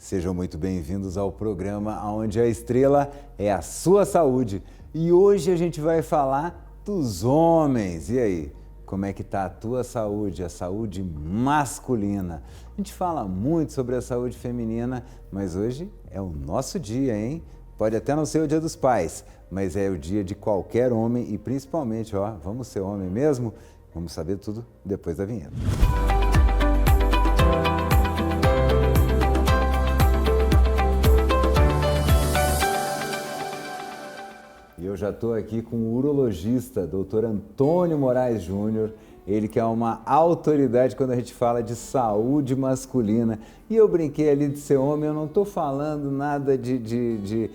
Sejam muito bem-vindos ao programa onde a estrela é a sua saúde. E hoje a gente vai falar dos homens. E aí, como é que tá a tua saúde, a saúde masculina? A gente fala muito sobre a saúde feminina, mas hoje é o nosso dia, hein? Pode até não ser o dia dos pais, mas é o dia de qualquer homem e principalmente, vamos ser homem mesmo? Vamos saber tudo depois da vinheta. E eu já estou aqui com o urologista, Dr. Antônio Moraes Júnior, ele que é uma autoridade quando a gente fala de saúde masculina. E eu brinquei ali de ser homem, eu não estou falando nada de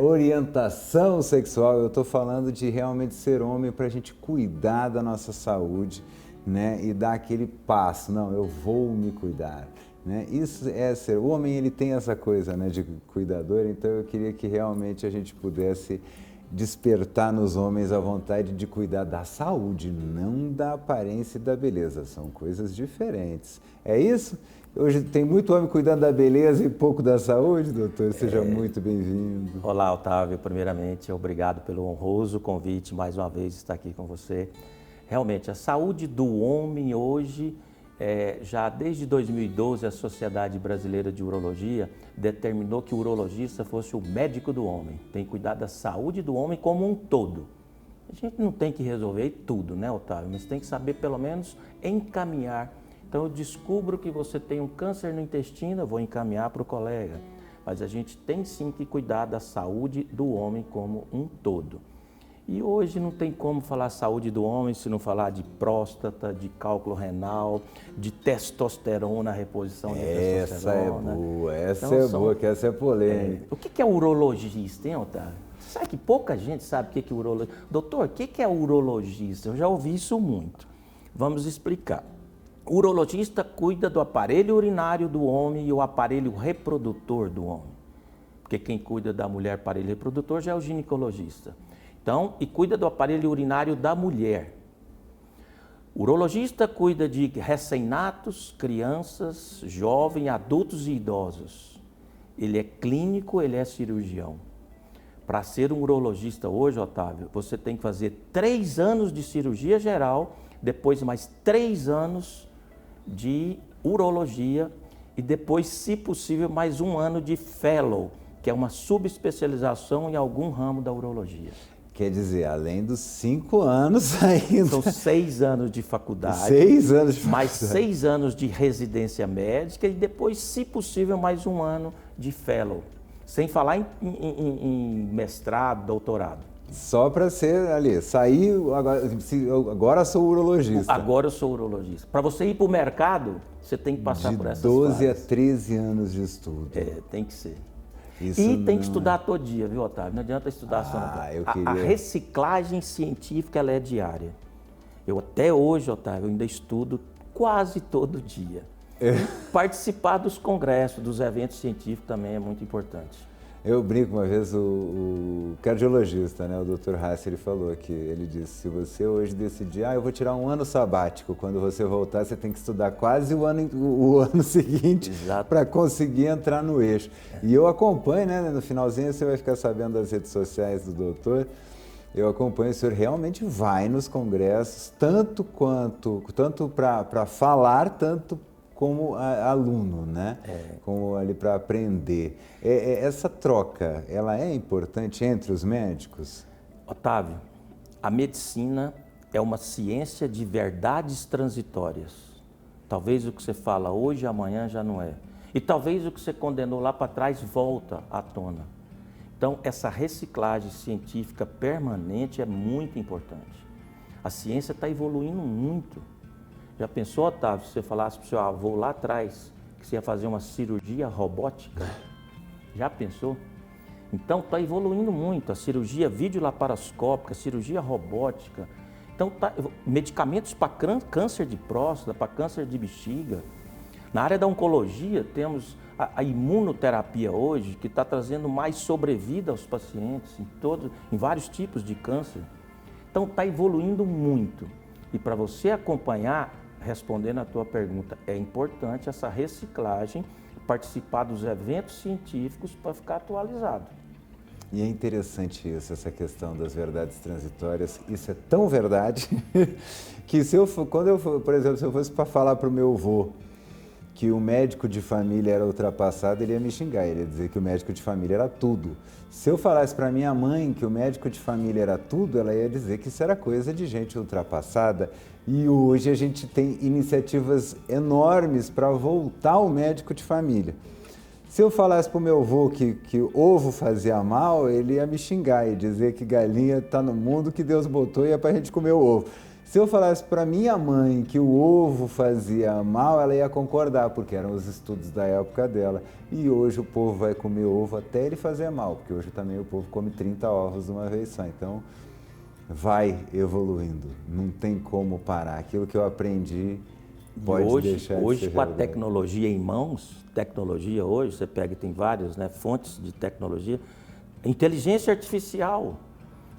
orientação sexual, eu estou falando de realmente ser homem para a gente cuidar da nossa saúde, né? E dar aquele passo, não, eu vou me cuidar. Né? Isso é ser, o homem ele tem essa coisa, né, de cuidador, então eu queria que realmente a gente pudesse despertar nos homens a vontade de cuidar da saúde, não da aparência e da beleza, são coisas diferentes. É isso? Hoje tem muito homem cuidando da beleza e pouco da saúde, doutor? Seja muito bem-vindo. Olá, Otávio. Primeiramente, obrigado pelo honroso convite, mais uma vez, estar aqui com você. Realmente, a saúde do homem hoje, já desde 2012, a Sociedade Brasileira de Urologia determinou que o urologista fosse o médico do homem. Tem que cuidar da saúde do homem como um todo. A gente não tem que resolver tudo, né, Otávio? Mas tem que saber, pelo menos, encaminhar. Então, eu descubro que você tem um câncer no intestino, eu vou encaminhar para o colega. Mas a gente tem sim que cuidar da saúde do homem como um todo. E hoje não tem como falar saúde do homem se não falar de próstata, de cálculo renal, de testosterona, reposição de testosterona. Essa é boa, que essa é polêmica. O que é urologista, hein, Otávio? Sabe que pouca gente sabe o que é urologista. Doutor, o que é urologista? Eu já ouvi isso muito. Vamos explicar. O urologista cuida do aparelho urinário do homem e o aparelho reprodutor do homem. Porque quem cuida da mulher aparelho reprodutor já é o ginecologista. Então, e cuida do aparelho urinário da mulher. O urologista cuida de recém-natos, crianças, jovens, adultos e idosos. Ele é clínico, ele é cirurgião. Para ser um urologista hoje, Otávio, você tem que fazer 3 anos de cirurgia geral, depois mais 3 anos de urologia e depois, se possível, mais 1 ano de fellow, que é uma subespecialização em algum ramo da urologia. Quer dizer, além dos 5 anos ainda... São 6 anos de faculdade. 6 anos de faculdade. Mais 6 anos de residência médica e depois, se possível, mais 1 ano de fellow. Sem falar em mestrado, doutorado. Só para ser ali, saiu, agora sou urologista. Agora eu sou urologista. Para você ir para o mercado, você tem que passar por essas De 12 fases. a 13 anos de estudo. Tem que ser. Isso e tem que estudar todo dia, viu, Otávio? Não adianta estudar só a reciclagem científica, ela é diária. Eu até hoje, Otávio, eu ainda estudo quase todo dia. Participar dos congressos, dos eventos científicos também é muito importante. Eu brinco uma vez, o cardiologista, né, o Dr. Hassi, ele falou que ele disse, se você hoje decidir, eu vou tirar 1 ano sabático, quando você voltar você tem que estudar quase o ano seguinte para conseguir entrar no eixo. E eu acompanho, né, no finalzinho você vai ficar sabendo das redes sociais do doutor, eu acompanho, o senhor realmente vai nos congressos, tanto para falar, tanto como aluno, né? Como ali para aprender. Essa troca, ela é importante entre os médicos? Otávio, a medicina é uma ciência de verdades transitórias. Talvez o que você fala hoje, amanhã já não é. E talvez o que você condenou lá para trás volta à tona. Então, essa reciclagem científica permanente é muito importante. A ciência está evoluindo muito. Já pensou, Otávio, se você falasse para o seu avô lá atrás que você ia fazer uma cirurgia robótica? Já pensou? Então, está evoluindo muito. A cirurgia videolaparoscópica, cirurgia robótica. Então, medicamentos para câncer de próstata, para câncer de bexiga. Na área da oncologia, temos a imunoterapia hoje, que está trazendo mais sobrevida aos pacientes em vários tipos de câncer. Então, está evoluindo muito. E para você acompanhar, respondendo a tua pergunta, é importante essa reciclagem participar dos eventos científicos para ficar atualizado. E é interessante isso, essa questão das verdades transitórias. Isso é tão verdade que por exemplo, se eu fosse para falar para o meu avô que o médico de família era ultrapassado, ele ia me xingar, ele ia dizer que o médico de família era tudo. Se eu falasse para minha mãe que o médico de família era tudo, ela ia dizer que isso era coisa de gente ultrapassada. E hoje a gente tem iniciativas enormes para voltar o médico de família. Se eu falasse para o meu avô que ovo fazia mal, ele ia me xingar e dizer que galinha está no mundo que Deus botou e é para a gente comer o ovo. Se eu falasse para minha mãe que o ovo fazia mal, ela ia concordar, porque eram os estudos da época dela. E hoje o povo vai comer ovo até ele fazer mal, porque hoje também o povo come 30 ovos de uma vez só. Então, vai evoluindo, não tem como parar. Aquilo que eu aprendi pode deixar de ser hoje com a verdade. tecnologia em mãos, tecnologia hoje, você pega e tem várias, né, fontes de tecnologia, inteligência artificial.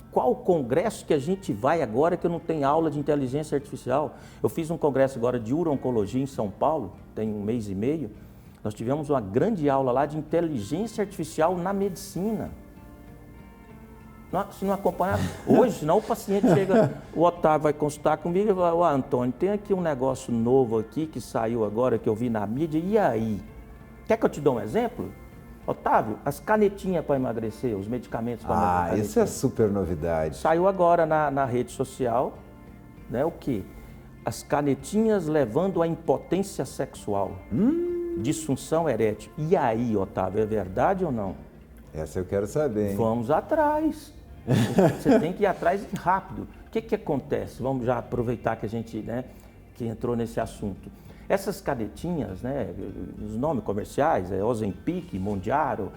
Qual congresso que a gente vai agora que não tem aula de inteligência artificial? Eu fiz um congresso agora de uro-oncologia em São Paulo, tem um mês e meio. Nós tivemos uma grande aula lá de inteligência artificial na medicina. Se não acompanhar, hoje, senão o paciente chega, o Otávio vai consultar comigo e vai falar, Antônio, tem aqui um negócio novo aqui que saiu agora, que eu vi na mídia, e aí? Quer que eu te dê um exemplo? Otávio, as canetinhas para emagrecer, os medicamentos para emagrecer. Isso é super novidade. Saiu agora na rede social, né, o quê? As canetinhas levando à impotência sexual, disfunção erétil. E aí, Otávio, é verdade ou não? Essa eu quero saber, hein? Vamos atrás. Você tem que ir atrás rápido. O que acontece? Vamos já aproveitar que a gente, né, que entrou nesse assunto. Essas canetinhas, né, os nomes comerciais, Ozempic, Mondiaro,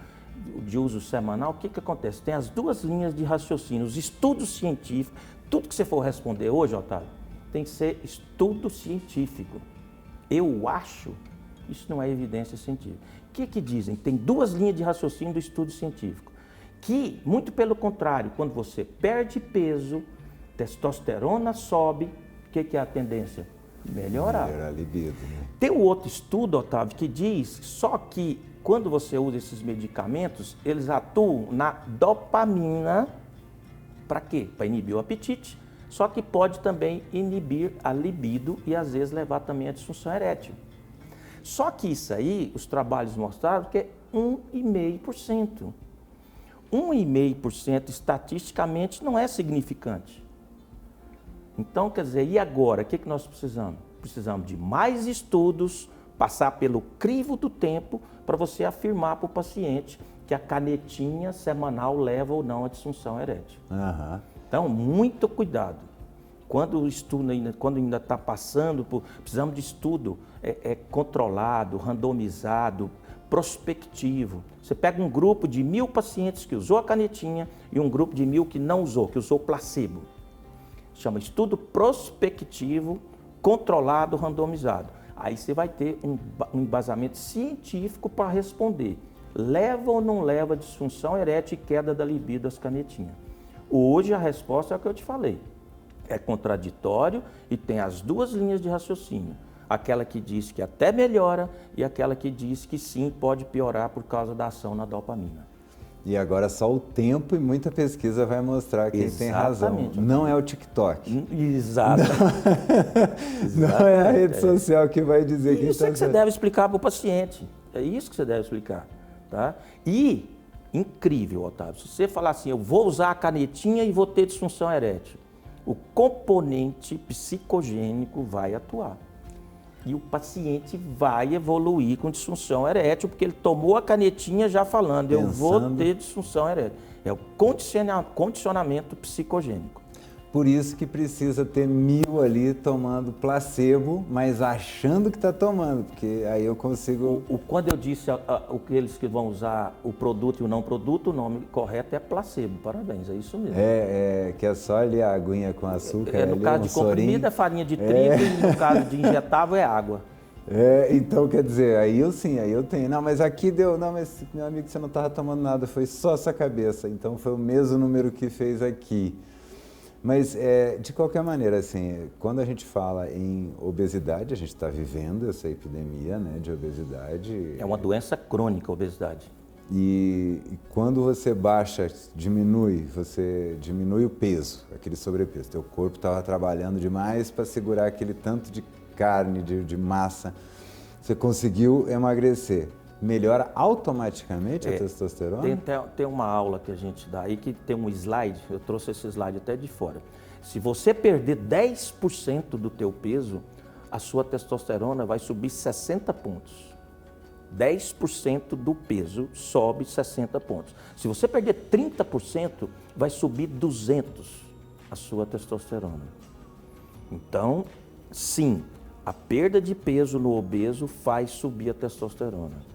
de uso semanal, o que acontece? Tem as duas linhas de raciocínio, os estudos científicos, tudo que você for responder hoje, Otávio, tem que ser estudo científico. Eu acho, isso não é evidência científica. O que dizem? Tem duas linhas de raciocínio do estudo científico. Que, muito pelo contrário, quando você perde peso, testosterona sobe, o que é a tendência? Melhorar. Melhorar a libido, né? Tem um outro estudo, Otávio, que diz só que quando você usa esses medicamentos, eles atuam na dopamina. Para quê? Para inibir o apetite. Só que pode também inibir a libido e às vezes levar também à disfunção erétil. Só que isso aí, os trabalhos mostraram que é 1,5%. 1,5% estatisticamente não é significante. Então, quer dizer, e agora? O que nós precisamos? Precisamos de mais estudos, passar pelo crivo do tempo para você afirmar para o paciente que a canetinha semanal leva ou não à disfunção erétil. Então, muito cuidado. Quando o estudo ainda está passando, precisamos de estudo controlado, randomizado, prospectivo. Você pega um grupo de 1.000 pacientes que usou a canetinha e um grupo de 1.000 que não usou, que usou placebo. Chama estudo prospectivo, controlado, randomizado. Aí você vai ter um embasamento científico para responder. Leva ou não leva disfunção erétil e queda da libido às canetinhas? Hoje a resposta é o que eu te falei. É contraditório e tem as duas linhas de raciocínio. Aquela que diz que até melhora e aquela que diz que sim, pode piorar por causa da ação na dopamina. E agora só o tempo e muita pesquisa vai mostrar quem tem razão. Não é o TikTok. Exato. Não é a rede social que vai dizer quem isso está é que você deve explicar para o paciente. É isso que você deve explicar. Tá? E, incrível, Otávio, se você falar assim, eu vou usar a canetinha e vou ter disfunção erétil, o componente psicogênico vai atuar. E o paciente vai evoluir com disfunção erétil, porque ele tomou a canetinha já falando, eu vou ter disfunção erétil. É o condicionamento psicogênico. Por isso que precisa ter 1.000 ali tomando placebo, mas achando que está tomando, porque aí eu consigo... Quando eu disse aqueles que vão usar o produto e o não produto, o nome correto é placebo. Parabéns, é isso mesmo. Que é só ali a aguinha com açúcar. No caso de comprimido é farinha de trigo e no caso de injetável é água. Então quer dizer, aí eu tenho. Não, mas aqui deu, não, mas meu amigo, você não estava tomando nada, foi só essa cabeça. Então foi o mesmo número que fez aqui. Mas, de qualquer maneira, assim, quando a gente fala em obesidade, a gente está vivendo essa epidemia, né, de obesidade. É uma doença crônica, a obesidade. E quando você baixa, você diminui o peso, aquele sobrepeso. Teu corpo estava trabalhando demais para segurar aquele tanto de carne, de massa. Você conseguiu emagrecer. Melhora automaticamente a testosterona? Tem uma aula que a gente dá aí que tem um slide, eu trouxe esse slide até de fora. Se você perder 10% do teu peso, a sua testosterona vai subir 60 pontos. 10% do peso sobe 60 pontos. Se você perder 30%, vai subir 200 a sua testosterona. Então, sim, a perda de peso no obeso faz subir a testosterona.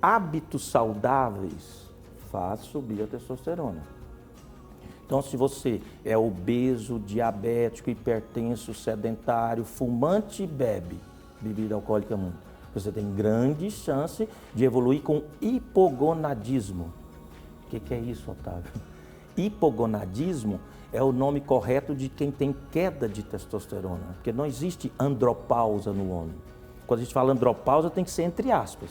Hábitos saudáveis faz subir a testosterona. Então, se você é obeso, diabético, hipertenso, sedentário, fumante e bebe bebida alcoólica muito, você tem grande chance de evoluir com hipogonadismo. O que é isso, Otávio? Hipogonadismo é o nome correto de quem tem queda de testosterona, porque não existe andropausa no homem. Quando a gente fala andropausa, tem que ser entre aspas.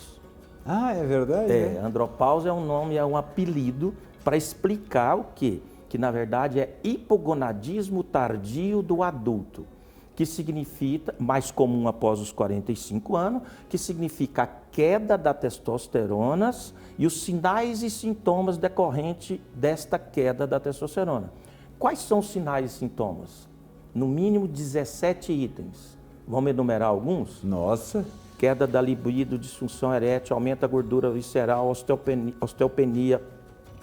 Ah, é verdade? Andropausa é um nome, é um apelido para explicar o quê? Que na verdade é hipogonadismo tardio do adulto, que significa, mais comum após os 45 anos, que significa a queda da testosterona e os sinais e sintomas decorrentes desta queda da testosterona. Quais são os sinais e sintomas? No mínimo 17 itens. Vamos enumerar alguns? Nossa! Queda da libido, disfunção erétil, aumenta a gordura visceral, osteopenia,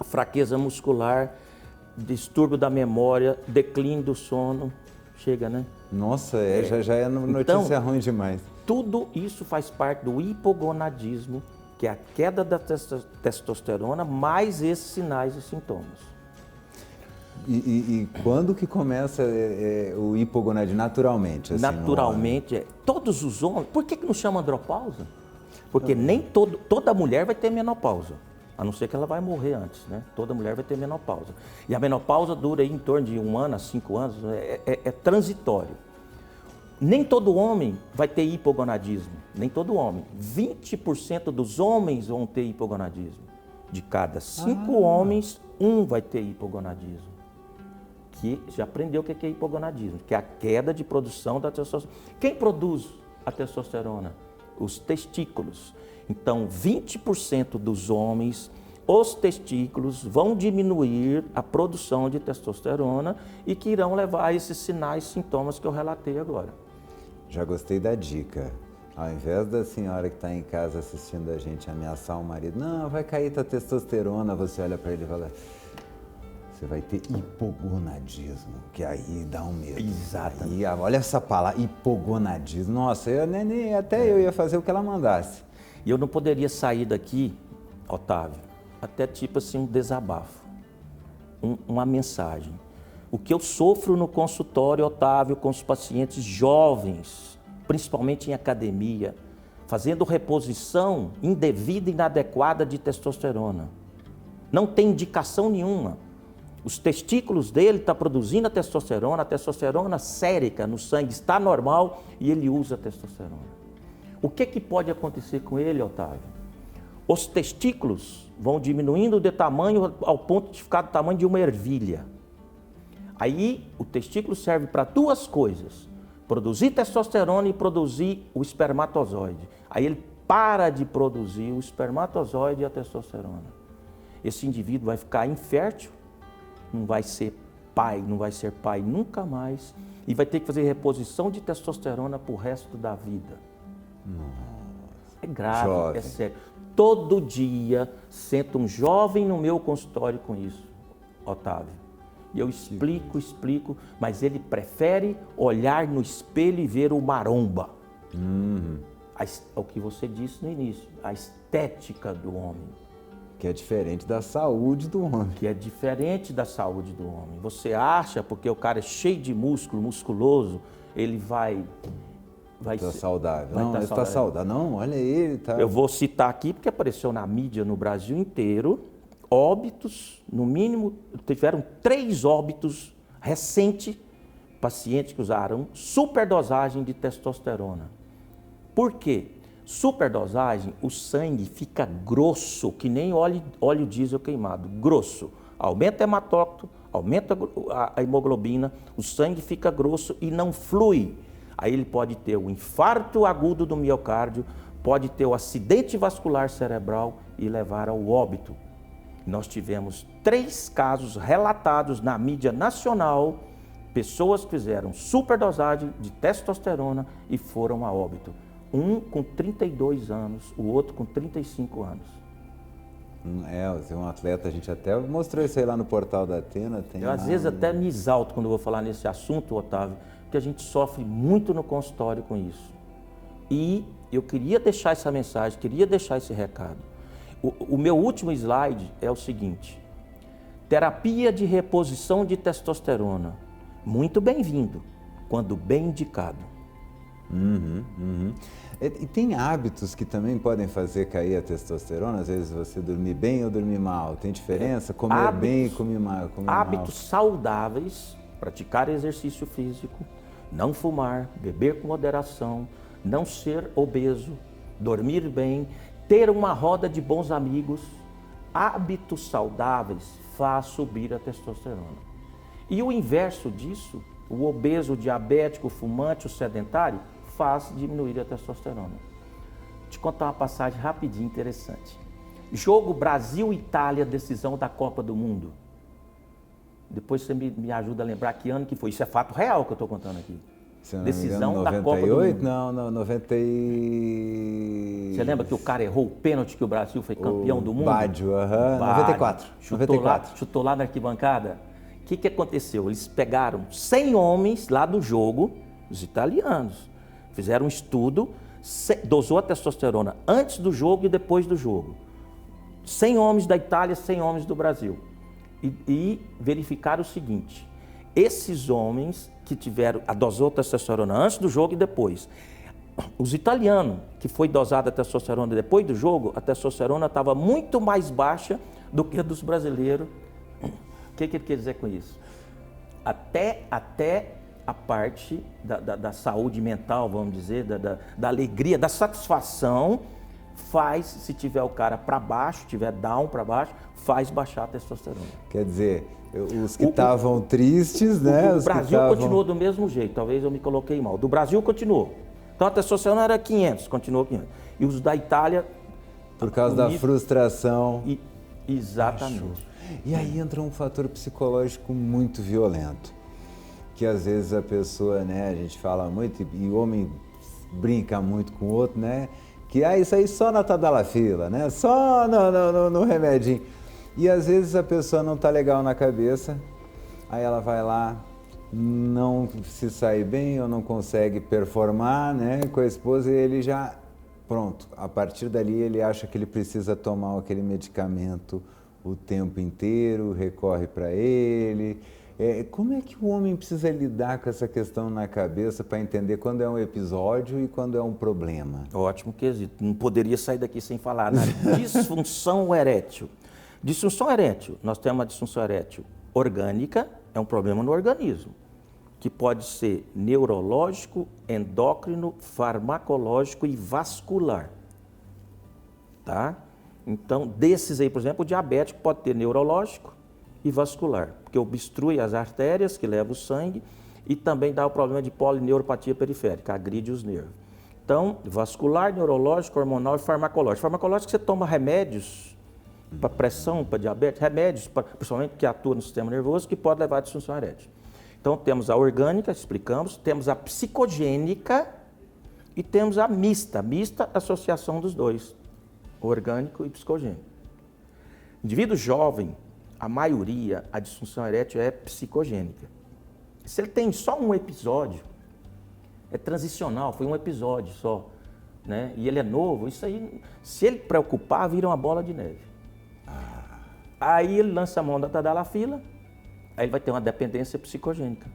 fraqueza muscular, distúrbio da memória, declínio do sono. Chega, né? Nossa, já é notícia ruim demais. Tudo isso faz parte do hipogonadismo, que é a queda da testosterona, mais esses sinais e sintomas. E quando que começa o hipogonadismo naturalmente? Assim, naturalmente, todos os homens... Por que não chama andropausa? Porque nem toda mulher vai ter menopausa. A não ser que ela vai morrer antes, né? Toda mulher vai ter menopausa. E a menopausa dura aí em torno de 1 ano a 5 anos, é transitório. Nem todo homem vai ter hipogonadismo, nem todo homem. 20% dos homens vão ter hipogonadismo. De cada 5 homens, 1 vai ter hipogonadismo. Que já aprendeu o que é hipogonadismo, que é a queda de produção da testosterona. Quem produz a testosterona? Os testículos. Então, 20% dos homens, os testículos vão diminuir a produção de testosterona e que irão levar a esses sinais e sintomas que eu relatei agora. Já gostei da dica. Ao invés da senhora que está em casa assistindo a gente ameaçar o marido, não, vai cair tua testosterona, você olha para ele e fala, você vai ter hipogonadismo, que aí dá um medo. Exatamente. Aí, olha essa palavra, hipogonadismo. Nossa, eu ia fazer o que ela mandasse. E eu não poderia sair daqui, Otávio, até tipo assim um desabafo, uma mensagem. O que eu sofro no consultório, Otávio, com os pacientes jovens, principalmente em academia, fazendo reposição indevida e inadequada de testosterona. Não tem indicação nenhuma. Os testículos dele estão produzindo a testosterona sérica no sangue está normal e ele usa a testosterona. O que pode acontecer com ele, Otávio? Os testículos vão diminuindo de tamanho ao ponto de ficar do tamanho de uma ervilha. Aí o testículo serve para 2 coisas, produzir testosterona e produzir o espermatozoide. Aí ele para de produzir o espermatozoide e a testosterona. Esse indivíduo vai ficar infértil, não vai ser pai nunca mais e vai ter que fazer reposição de testosterona para o resto da vida. Nossa. É grave, jovem. É sério. Todo dia senta um jovem no meu consultório com isso, Otávio. E eu explico, mas ele prefere olhar no espelho e ver o maromba. O que você disse no início, a estética do homem. Que é diferente da saúde do homem. Que é diferente da saúde do homem. Você acha, porque o cara é cheio de músculo, musculoso, ele vai Tá saudável. Vai não, tá ele saudável. está saudável. Não, olha ele. Tá... Eu vou citar aqui porque apareceu na mídia no Brasil inteiro, óbitos, no mínimo, tiveram 3 óbitos recente, pacientes que usaram superdosagem de testosterona. Por quê? Superdosagem, o sangue fica grosso, que nem óleo diesel queimado, grosso. Aumenta o hematócrito, aumenta a hemoglobina, o sangue fica grosso e não flui. Aí ele pode ter o infarto agudo do miocárdio, pode ter o acidente vascular cerebral e levar ao óbito. Nós tivemos 3 casos relatados na mídia nacional, pessoas que fizeram superdosagem de testosterona e foram a óbito. Um com 32 anos, o outro com 35 anos. Você é um atleta, a gente até mostrou isso aí lá no portal da Athena. Eu às vezes até me exalto quando eu vou falar nesse assunto, Otávio, porque a gente sofre muito no consultório com isso. E eu queria deixar essa mensagem, queria deixar esse recado. O meu último slide é o seguinte: terapia de reposição de testosterona, muito bem-vindo, quando bem indicado. E tem hábitos que também podem fazer cair a testosterona? Às vezes você dormir bem ou dormir mal, tem diferença? Comer bem e comer mal? Hábitos saudáveis, praticar exercício físico, não fumar, beber com moderação, não ser obeso, dormir bem, ter uma roda de bons amigos. Hábitos saudáveis faz subir a testosterona. E o inverso disso, o obeso, o diabético, o fumante, o sedentário, faz diminuir a testosterona. Vou te contar uma passagem rapidinho interessante. Jogo Brasil-Itália, decisão da Copa do Mundo. Depois você me ajuda a lembrar que ano que foi. Isso é fato real que eu estou contando aqui. Decisão da Copa do Mundo. Não, 90 e... Você lembra que o cara errou o pênalti que o Brasil foi campeão do mundo? Baggio, 94. Chutou lá na arquibancada. O que aconteceu? Eles pegaram 100 homens lá do jogo, os italianos, fizeram um estudo, dosou a testosterona antes do jogo e depois do jogo. 100 homens da Itália, 100 homens do Brasil. E verificaram o seguinte: esses homens que dosou a testosterona antes do jogo e depois, os italianos, que foi dosada a testosterona depois do jogo, a testosterona estava muito mais baixa do que a dos brasileiros. O que ele quer dizer com isso? Até a parte da saúde mental, vamos dizer, da alegria, da satisfação, faz, se tiver o cara para baixo, tiver down para baixo, faz baixar a testosterona. Quer dizer, os que estavam tristes, né? O Brasil continuou do mesmo jeito, talvez eu me coloquei mal. Do Brasil continuou. Então a testosterona era 500, continuou 500. E os da Itália... Por causa da frustração. Exatamente. Baixou. E aí entra um fator psicológico muito violento, que às vezes a pessoa, né, a gente fala muito, e o homem brinca muito com o outro, né, que isso aí só na tadalafila, né, só no remedinho. E às vezes a pessoa não tá legal na cabeça, aí ela vai lá, não se sai bem ou não consegue performar, né, com a esposa, e ele já, pronto, a partir dali ele acha que ele precisa tomar aquele medicamento o tempo inteiro, recorre para ele. Como é que o homem precisa lidar com essa questão na cabeça para entender quando é um episódio e quando é um problema? Ótimo quesito. Não poderia sair daqui sem falar na disfunção erétil. Disfunção erétil, nós temos uma disfunção erétil orgânica, é um problema no organismo, que pode ser neurológico, endócrino, farmacológico e vascular. Tá? Então, desses aí, por exemplo, o diabético pode ter neurológico e vascular, porque obstrui as artérias que levam o sangue e também dá o problema de polineuropatia periférica, agride os nervos. Então, vascular, neurológico, hormonal e farmacológico. Farmacológico, você toma remédios para pressão, para diabetes, remédios, principalmente que atuam no sistema nervoso, que pode levar à disfunção erétil. Então, temos a orgânica, explicamos, temos a psicogênica e temos a mista, associação dos dois, orgânico e psicogênico. Indivíduo jovem, a maioria, a disfunção erétil é psicogênica. Se ele tem só um episódio, é transicional, foi um episódio só, né? E ele é novo, isso aí, se ele preocupar, vira uma bola de neve. Aí ele lança a mão da tadalafila, aí ele vai ter uma dependência psicogênica.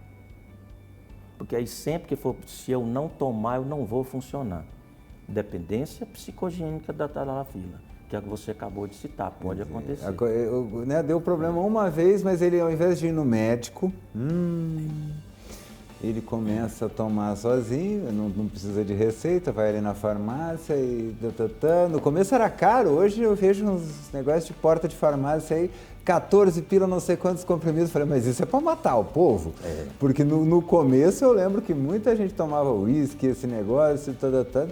Porque aí sempre que for, se eu não tomar, eu não vou funcionar. Dependência psicogênica da tadalafila. que é o que você acabou de citar, pode acontecer. Deu problema uma vez, mas ele, ao invés de ir no médico, ele começa a tomar sozinho, não precisa de receita, vai ali na farmácia e... No começo era caro, hoje eu vejo uns negócios de porta de farmácia aí, 14 pila, não sei quantos comprimidos. Falei, mas isso é para matar o povo? Porque no começo eu lembro que muita gente tomava uísque, esse negócio,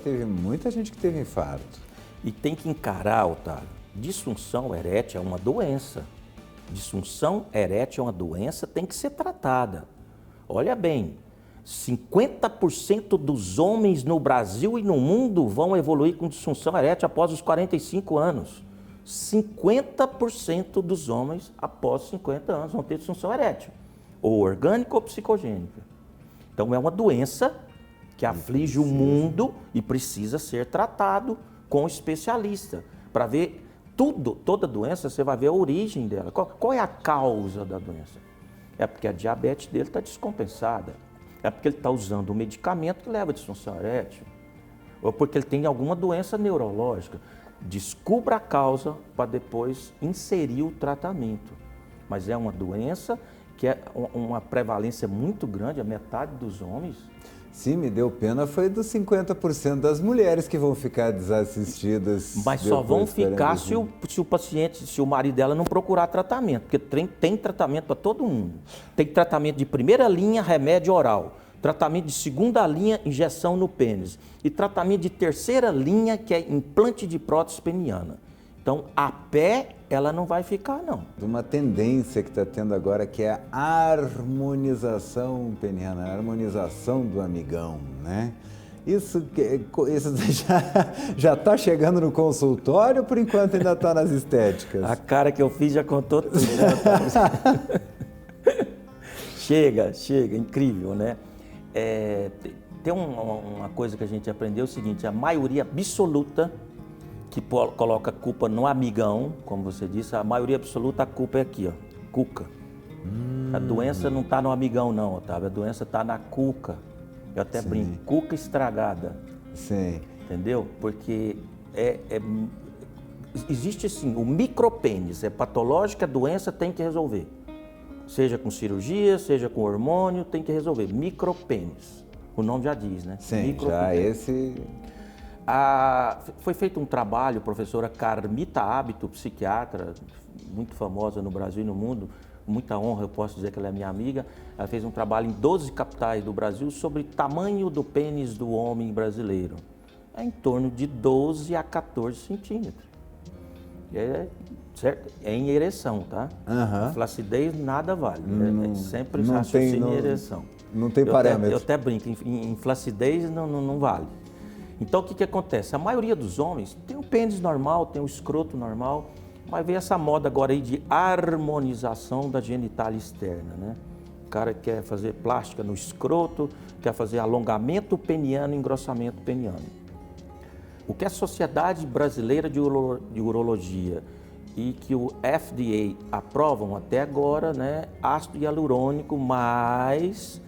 teve muita gente que teve infarto. E tem que encarar, Otávio, disfunção erétil é uma doença. Disfunção erétil é uma doença, tem que ser tratada. Olha bem, 50% dos homens no Brasil e no mundo vão evoluir com disfunção erétil após os 45 anos. 50% dos homens após 50 anos vão ter disfunção erétil, ou orgânica ou psicogênica. Então é uma doença que aflige o mundo e precisa ser tratado com especialista, para ver toda doença, você vai ver a origem dela. Qual é a causa da doença? É porque a diabetes dele está descompensada, é porque ele está usando um medicamento que leva a disfunção erétil, ou porque ele tem alguma doença neurológica. Descubra a causa para depois inserir o tratamento. Mas é uma doença que é uma prevalência muito grande, a metade dos homens. Sim, me deu pena, foi dos 50% das mulheres que vão ficar desassistidas. Mas só vão ficar se o paciente, se o marido dela não procurar tratamento, porque tem tratamento para todo mundo. Tem tratamento de primeira linha, remédio oral. Tratamento de segunda linha, injeção no pênis. E tratamento de terceira linha, que é implante de prótese peniana. Então, a pé, ela não vai ficar, não. Uma tendência que está tendo agora, que é a harmonização peniana, a harmonização do amigão, né? Isso já está chegando no consultório, por enquanto ainda está nas estéticas? A cara que eu fiz já contou tudo, né? Chega, incrível, né? Tem uma coisa que a gente aprendeu, é o seguinte, a maioria absoluta que coloca a culpa no amigão, como você disse, a maioria absoluta, a culpa é aqui, ó, cuca. A doença não está no amigão não, Otávio, a doença está na cuca. Eu até brinco, cuca estragada. Sim. Entendeu? Porque existe assim, o micropênis, é patológico, a doença tem que resolver. Seja com cirurgia, seja com hormônio, tem que resolver. Micropênis. O nome já diz, né? Sim, já esse... Foi feito um trabalho, professora Carmita Hábito, psiquiatra, muito famosa no Brasil e no mundo, muita honra, eu posso dizer que ela é minha amiga. Ela fez um trabalho em 12 capitais do Brasil sobre tamanho do pênis do homem brasileiro. É em torno de 12 a 14 centímetros. Certo? É em ereção, tá? Flacidez nada vale. É sempre raciocínio em ereção. Não tem parâmetro. Eu até brinco, em flacidez não vale. Então o que acontece? A maioria dos homens tem o pênis normal, tem o escroto normal, mas vem essa moda agora aí de harmonização da genitália externa, né? O cara quer fazer plástica no escroto, quer fazer alongamento peniano, engrossamento peniano. O que a Sociedade Brasileira de Urologia e que o FDA aprovam até agora, né? Ácido hialurônico, mas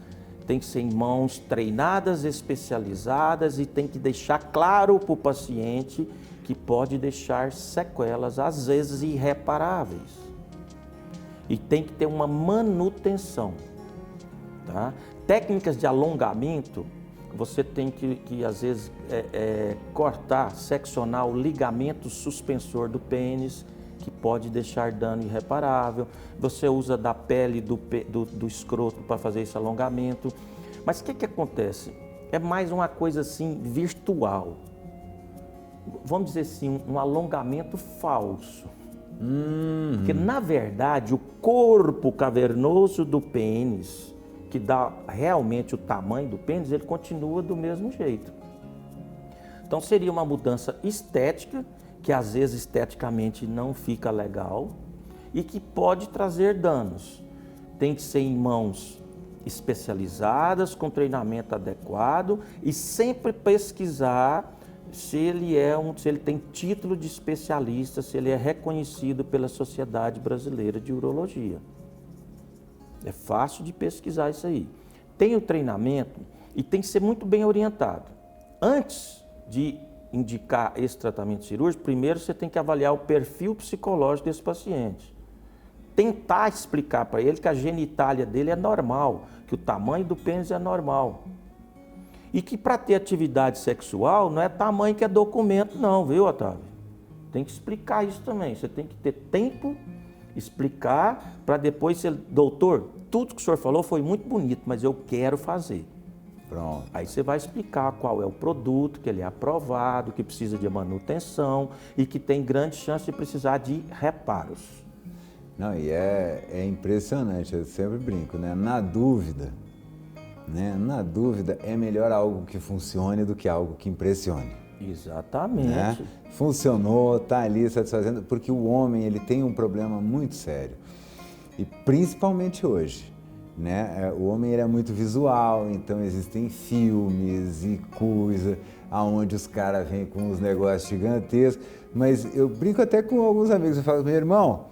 tem que ser em mãos treinadas, especializadas, e tem que deixar claro para o paciente que pode deixar sequelas, às vezes irreparáveis. E tem que ter uma manutenção. Tá? Técnicas de alongamento, você tem que às vezes, cortar, seccionar o ligamento suspensor do pênis, que pode deixar dano irreparável. Você usa da pele do escroto para fazer esse alongamento. Mas o que acontece? É mais uma coisa assim virtual. Vamos dizer assim, um alongamento falso. Porque na verdade o corpo cavernoso do pênis, que dá realmente o tamanho do pênis, ele continua do mesmo jeito. Então seria uma mudança estética, que às vezes esteticamente não fica legal e que pode trazer danos. Tem que ser em mãos especializadas, com treinamento adequado, e sempre pesquisar se ele tem título de especialista, se ele é reconhecido pela Sociedade Brasileira de Urologia. É fácil de pesquisar isso aí. Tem o treinamento e tem que ser muito bem orientado. Antes de indicar esse tratamento cirúrgico, primeiro você tem que avaliar o perfil psicológico desse paciente. Tentar explicar para ele que a genitália dele é normal, que o tamanho do pênis é normal. E que para ter atividade sexual não é tamanho que é documento não, viu, Otávio? Tem que explicar isso também. Você tem que ter tempo, explicar, para depois ser, doutor, tudo que o senhor falou foi muito bonito, mas eu quero fazer. Pronto. Aí você vai explicar qual é o produto, que ele é aprovado, que precisa de manutenção e que tem grande chance de precisar de reparos. Não, e é impressionante, eu sempre brinco, né? Na dúvida, é melhor algo que funcione do que algo que impressione. Exatamente. Né? Funcionou, tá ali satisfazendo, porque o homem ele tem um problema muito sério, e principalmente hoje, né? O homem ele é muito visual, então existem filmes e coisa, aonde os caras vêm com uns negócios gigantescos, mas eu brinco até com alguns amigos, eu falo, meu irmão,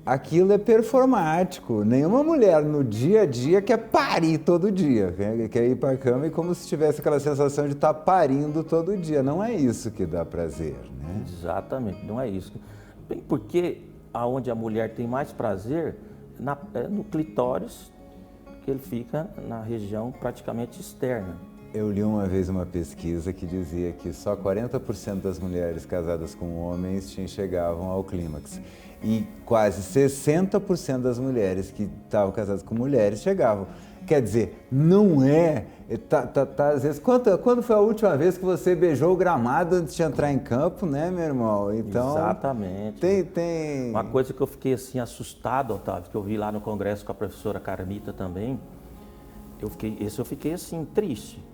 aquilo é performático. Nenhuma mulher no dia a dia quer parir todo dia, quer ir para a cama e como se tivesse aquela sensação de estar parindo todo dia. Não é isso que dá prazer, né? Exatamente, não é isso. Bem, porque aonde a mulher tem mais prazer é no clitóris, que ele fica na região praticamente externa. Eu li uma vez uma pesquisa que dizia que só 40% das mulheres casadas com homens chegavam ao clímax. E quase 60% das mulheres que estavam casadas com mulheres chegavam. Quer dizer, não é... às vezes, quando foi a última vez que você beijou o gramado antes de entrar em campo, né, meu irmão? Então, exatamente. Tem... Uma coisa que eu fiquei assim assustado, Otávio, que eu vi lá no congresso com a professora Carmita também, eu fiquei assim, triste.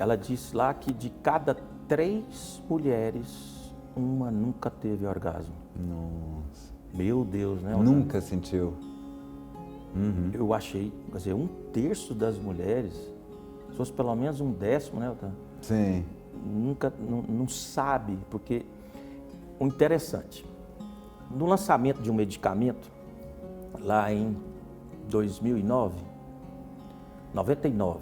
Ela disse lá que de cada 3 mulheres, uma nunca teve orgasmo. Nossa. Meu Deus, né, Otávio? Nunca sentiu. Uhum. Eu achei, quer dizer, 1/3 das mulheres, se fosse pelo menos 1/10, né, Otávio? Sim. Nunca, não sabe, porque o interessante, no lançamento de um medicamento, lá em 2009, 99,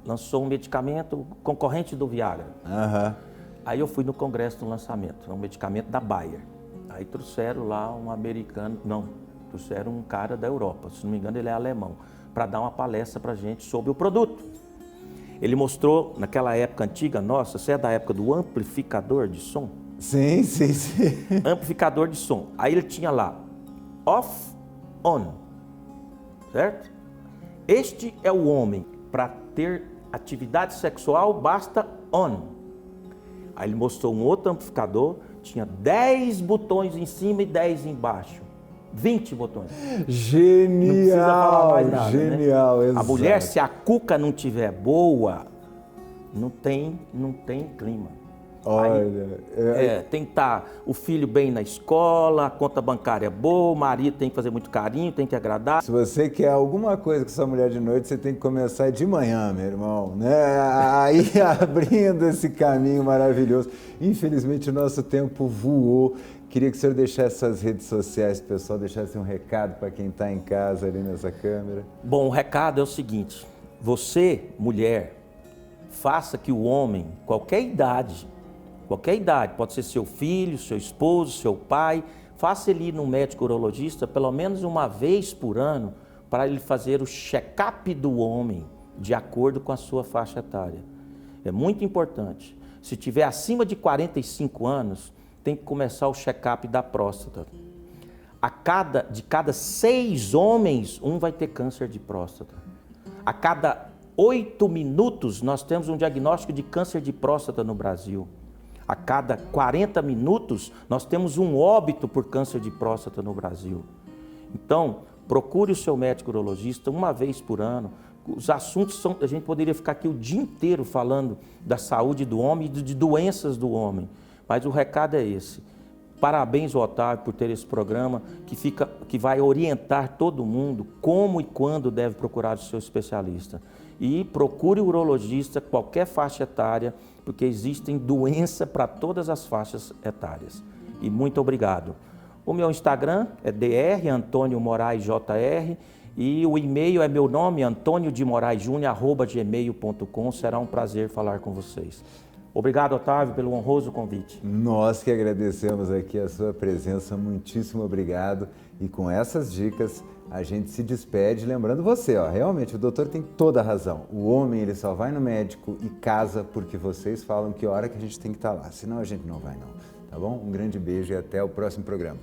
lançou um medicamento concorrente do Viagra. Uhum. Aí eu fui no congresso do lançamento, é um medicamento da Bayer. Aí trouxeram lá um americano, trouxeram um cara da Europa, se não me engano ele é alemão, para dar uma palestra para a gente sobre o produto. Ele mostrou, naquela época antiga nossa, você é da época do amplificador de som? Sim. Amplificador de som. Aí ele tinha lá, off, on, certo? Este é o homem, para ter atividade sexual basta on. Aí ele mostrou um outro amplificador, tinha 10 botões em cima e 10 embaixo. 20 botões. Genial! Não precisa falar mais nada, genial, né? exato. A mulher, se a cuca não tiver boa, não tem clima. Olha... tem que estar o filho bem na escola, a conta bancária boa, o marido tem que fazer muito carinho, tem que agradar. Se você quer alguma coisa com sua mulher de noite, você tem que começar de manhã, meu irmão, né? Aí abrindo esse caminho maravilhoso. Infelizmente o nosso tempo voou. Queria que o senhor deixasse suas redes sociais, pessoal, deixasse um recado para quem está em casa ali nessa câmera. Bom, o recado é o seguinte, você, mulher, faça que o homem, qualquer idade, pode ser seu filho, seu esposo, seu pai, faça ele ir no médico urologista pelo menos uma vez por ano para ele fazer o check-up do homem de acordo com a sua faixa etária. É muito importante. Se tiver acima de 45 anos, tem que começar o check-up da próstata. De cada 6 homens, um vai ter câncer de próstata. A cada 8 minutos, nós temos um diagnóstico de câncer de próstata no Brasil. A cada 40 minutos, nós temos um óbito por câncer de próstata no Brasil. Então, procure o seu médico urologista uma vez por ano. Os assuntos a gente poderia ficar aqui o dia inteiro falando da saúde do homem e de doenças do homem. Mas o recado é esse. Parabéns, Otávio, por ter esse programa que vai orientar todo mundo como e quando deve procurar o seu especialista. E procure o urologista, qualquer faixa etária, porque existem doenças para todas as faixas etárias. E muito obrigado. O meu Instagram é Dr. Antônio Moraes Jr. E o e-mail é meu nome, antoniodemorailjunior@gmail.com. Será um prazer falar com vocês. Obrigado, Otávio, pelo honroso convite. Nós que agradecemos aqui a sua presença, muitíssimo obrigado. E com essas dicas, a gente se despede, lembrando você, ó, realmente o doutor tem toda a razão. O homem, ele só vai no médico e casa porque vocês falam que hora que a gente tem que estar lá, senão a gente não vai não, tá bom? Um grande beijo e até o próximo programa.